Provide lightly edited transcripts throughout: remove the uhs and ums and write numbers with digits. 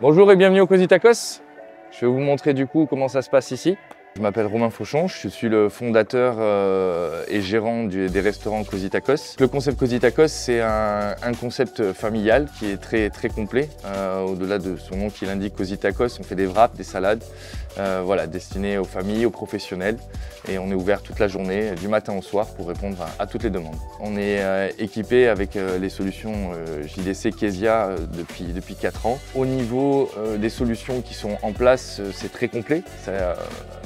Bonjour et bienvenue au Cosy Tacos. Je vais vous montrer du coup comment ça se passe ici. Je m'appelle Romain Fauchon, je suis le fondateur et gérant des restaurants Cosy Tacos. Le concept Cosy Tacos, c'est un concept familial qui est très complet. Au-delà de son nom qui l'indique, Cosy Tacos, on fait des wraps, des salades, voilà, destinés aux familles, aux professionnels. Et on est ouvert toute la journée, du matin au soir, pour répondre à toutes les demandes. On est équipé avec les solutions JDC Kezia depuis 4 ans. Au niveau des solutions qui sont en place, c'est très complet. C'est à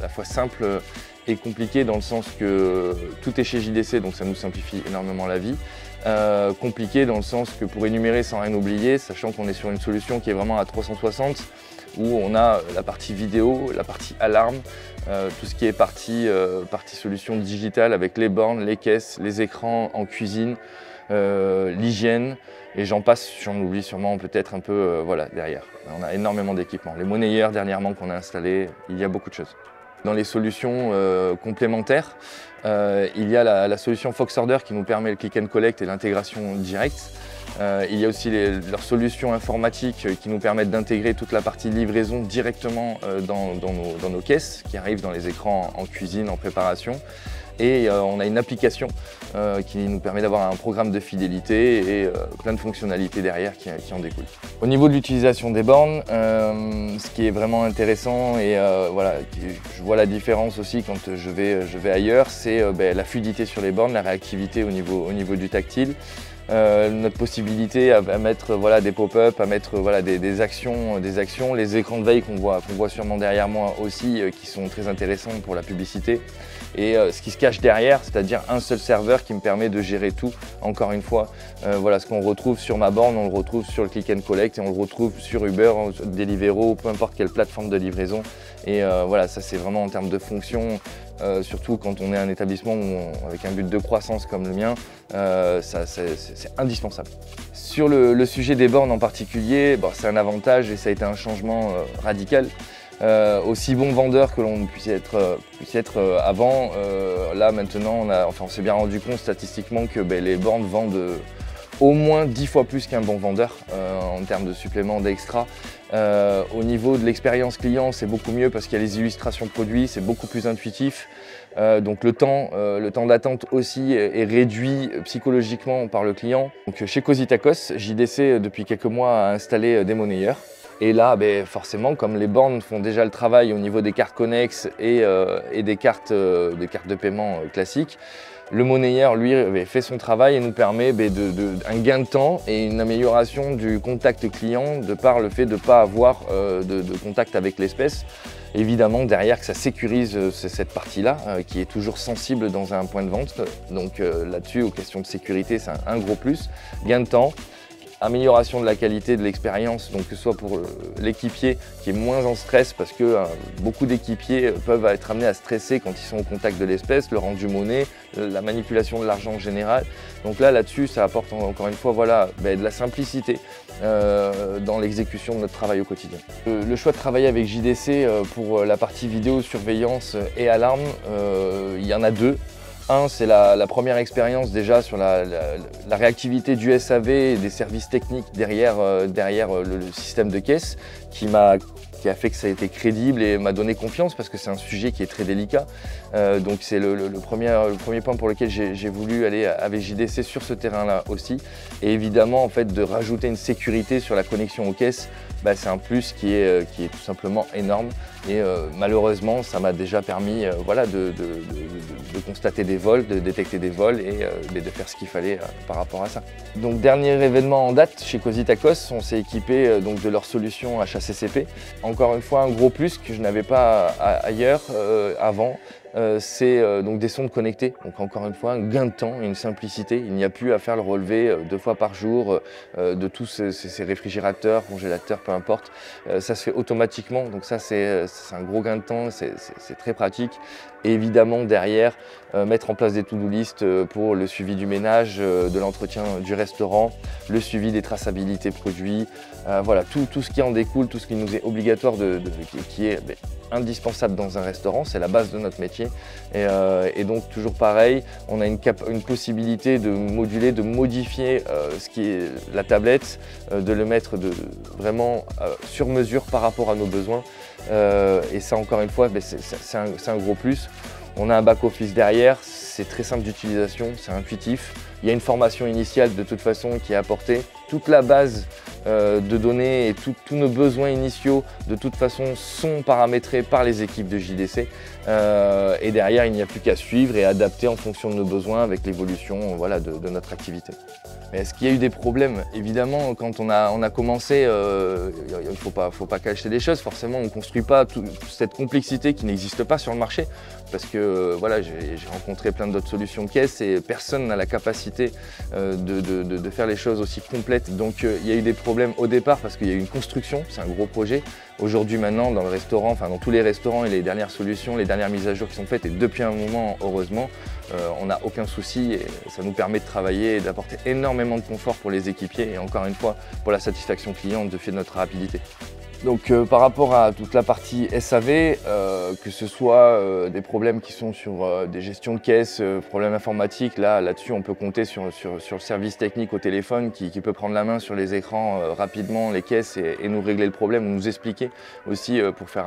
la fois simple et compliqué dans le sens que tout est chez JDC, donc ça nous simplifie énormément la vie. Compliqué dans le sens que pour énumérer sans rien oublier, sachant qu'on est sur une solution qui est vraiment à 360, où on a la partie vidéo, la partie alarme, tout ce qui est partie solution digitale avec les bornes, les caisses, les écrans en cuisine, l'hygiène, et j'en passe, j'en oublie sûrement peut-être un peu voilà, derrière. On a énormément d'équipements. Les monnayeurs dernièrement qu'on a installés, il y a beaucoup de choses. Dans les solutions complémentaires, il y a la solution Fox Order qui nous permet le click and collect et l'intégration directe. Il y a aussi leurs solutions informatiques qui nous permettent d'intégrer toute la partie livraison directement dans nos caisses qui arrivent dans les écrans en cuisine, en préparation. Et on a une application qui nous permet d'avoir un programme de fidélité et plein de fonctionnalités derrière qui en découlent. Au niveau de l'utilisation des bornes, ce qui est vraiment intéressant et voilà, je vois la différence aussi quand je vais ailleurs, c'est la fluidité sur les bornes, la réactivité au niveau du tactile. Notre possibilité à mettre voilà, des pop-up, à mettre voilà, des actions, les écrans de veille qu'on voit sûrement derrière moi aussi, qui sont très intéressants pour la publicité. Et ce qui se cache derrière, c'est-à-dire un seul serveur qui me permet de gérer tout. Encore une fois, voilà, ce qu'on retrouve sur ma borne, on le retrouve sur le click and collect et on le retrouve sur Uber, Deliveroo, peu importe quelle plateforme de livraison. Et voilà, ça c'est vraiment en termes de fonction. Surtout quand on est un établissement avec un but de croissance comme le mien, c'est indispensable. Sur le sujet des bornes en particulier, c'est un avantage et ça a été un changement radical. Aussi bon vendeur que l'on puisse être avant, là maintenant on s'est bien rendu compte statistiquement que les bornes vendent au moins 10 fois plus qu'un bon vendeur en termes de suppléments d'extra. Au niveau de l'expérience client, c'est beaucoup mieux parce qu'il y a les illustrations produits, c'est beaucoup plus intuitif. Donc le temps d'attente aussi est réduit psychologiquement par le client. Donc, chez Cosy Tacos, JDC depuis quelques mois a installé des monnayeurs. Et là, forcément, comme les bornes font déjà le travail au niveau des cartes connexes et des cartes de paiement classiques, le monnayeur, lui, fait son travail et nous permet un gain de temps et une amélioration du contact client de par le fait de ne pas avoir de contact avec l'espèce. Évidemment, derrière, que ça sécurise cette partie-là, qui est toujours sensible dans un point de vente. Donc là-dessus, aux questions de sécurité, c'est un gros plus. Gain de temps. Amélioration de la qualité de l'expérience, donc que ce soit pour l'équipier qui est moins en stress parce que beaucoup d'équipiers peuvent être amenés à stresser quand ils sont au contact de l'espèce, le rendu monnaie, la manipulation de l'argent en général. Donc là-dessus, ça apporte encore une fois voilà, de la simplicité dans l'exécution de notre travail au quotidien. Le choix de travailler avec JDC pour la partie vidéo, surveillance et alarme, il y en a deux. Un, c'est la première expérience déjà sur la réactivité du SAV et des services techniques derrière le système de caisse qui a fait que ça a été crédible et m'a donné confiance parce que c'est un sujet qui est très délicat. Donc c'est le premier point pour lequel j'ai voulu aller avec JDC sur ce terrain-là aussi. Et évidemment, en fait, de rajouter une sécurité sur la connexion aux caisses, c'est un plus qui est tout simplement énorme. Et malheureusement, ça m'a déjà permis voilà, de constater des vols, de détecter des vols et de faire ce qu'il fallait par rapport à ça. Donc dernier événement en date chez Cosy Tacos, on s'est équipé donc, de leur solution HACCP. Encore une fois, un gros plus que je n'avais pas ailleurs avant. C'est donc des sondes connectées, donc encore une fois un gain de temps et une simplicité. Il n'y a plus à faire le relevé 2 fois par jour de tous ces réfrigérateurs, congélateurs, peu importe. Ça se fait automatiquement, donc ça c'est un gros gain de temps, c'est très pratique. Et évidemment derrière, mettre en place des to-do list pour le suivi du ménage, de l'entretien du restaurant, le suivi des traçabilités produits, voilà tout ce qui en découle, tout ce qui nous est obligatoire qui est indispensable dans un restaurant, c'est la base de notre métier. Et donc toujours pareil, on a une possibilité de moduler, de modifier ce qui est la tablette, de le mettre vraiment sur mesure par rapport à nos besoins. Et ça encore une fois, c'est un gros plus. On a un back-office derrière, c'est très simple d'utilisation, c'est intuitif. Il y a une formation initiale de toute façon qui est apportée. Toute la base de données et tous nos besoins initiaux de toute façon sont paramétrés par les équipes de JDC. Et derrière, il n'y a plus qu'à suivre et adapter en fonction de nos besoins avec l'évolution de notre activité. Mais est-ce qu'il y a eu des problèmes? Évidemment, quand on a commencé, il ne faut pas cacher des choses. Forcément, on ne construit pas toute cette complexité qui n'existe pas sur le marché. Parce que voilà, j'ai rencontré plein d'autres solutions de caisse et personne n'a la capacité de faire les choses aussi complètes. Donc il y a eu des problèmes au départ parce qu'il y a eu une construction, c'est un gros projet. Aujourd'hui maintenant, dans le restaurant, enfin dans tous les restaurants et les dernières solutions, les dernières mises à jour qui sont faites, et depuis un moment, heureusement, on n'a aucun souci et ça nous permet de travailler et d'apporter énormément de confort pour les équipiers et encore une fois, pour la satisfaction client de fait de notre rapidité. Donc par rapport à toute la partie SAV, que ce soit des problèmes qui sont sur des gestions de caisse, problèmes informatiques, là-dessus on peut compter sur le service technique au téléphone qui peut prendre la main sur les écrans rapidement, les caisses et nous régler le problème, ou nous expliquer aussi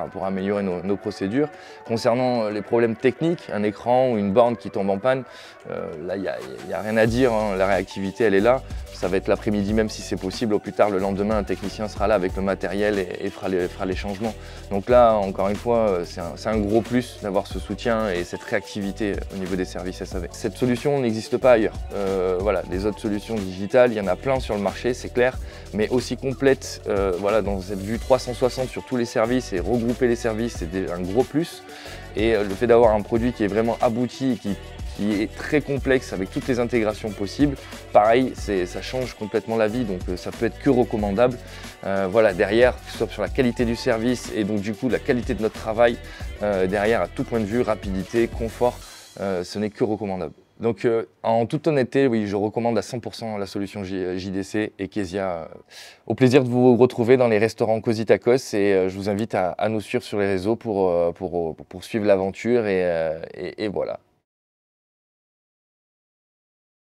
pour améliorer nos procédures. Concernant les problèmes techniques, un écran ou une borne qui tombe en panne, là il n'y a rien à dire, hein, la réactivité elle est là. Ça va être l'après-midi même si c'est possible, au plus tard le lendemain un technicien sera là avec le matériel et fera les changements. Donc là encore une fois c'est un gros plus d'avoir ce soutien et cette réactivité au niveau des services SAV. Cette solution n'existe pas ailleurs. Voilà, les autres solutions digitales, il y en a plein sur le marché, c'est clair, mais aussi complète voilà, dans cette vue 360 sur tous les services et regrouper les services, c'est un gros plus. Et le fait d'avoir un produit qui est vraiment abouti et qui est très complexe avec toutes les intégrations possibles. Pareil, ça change complètement la vie, donc ça peut être que recommandable. Voilà, derrière, que ce soit sur la qualité du service et donc du coup la qualité de notre travail, derrière à tout point de vue, rapidité, confort, ce n'est que recommandable. Donc en toute honnêteté, oui, je recommande à 100% la solution JDC et Kezia. Au plaisir de vous retrouver dans les restaurants Cosy Tacos et je vous invite à nous suivre sur les réseaux pour suivre l'aventure et voilà.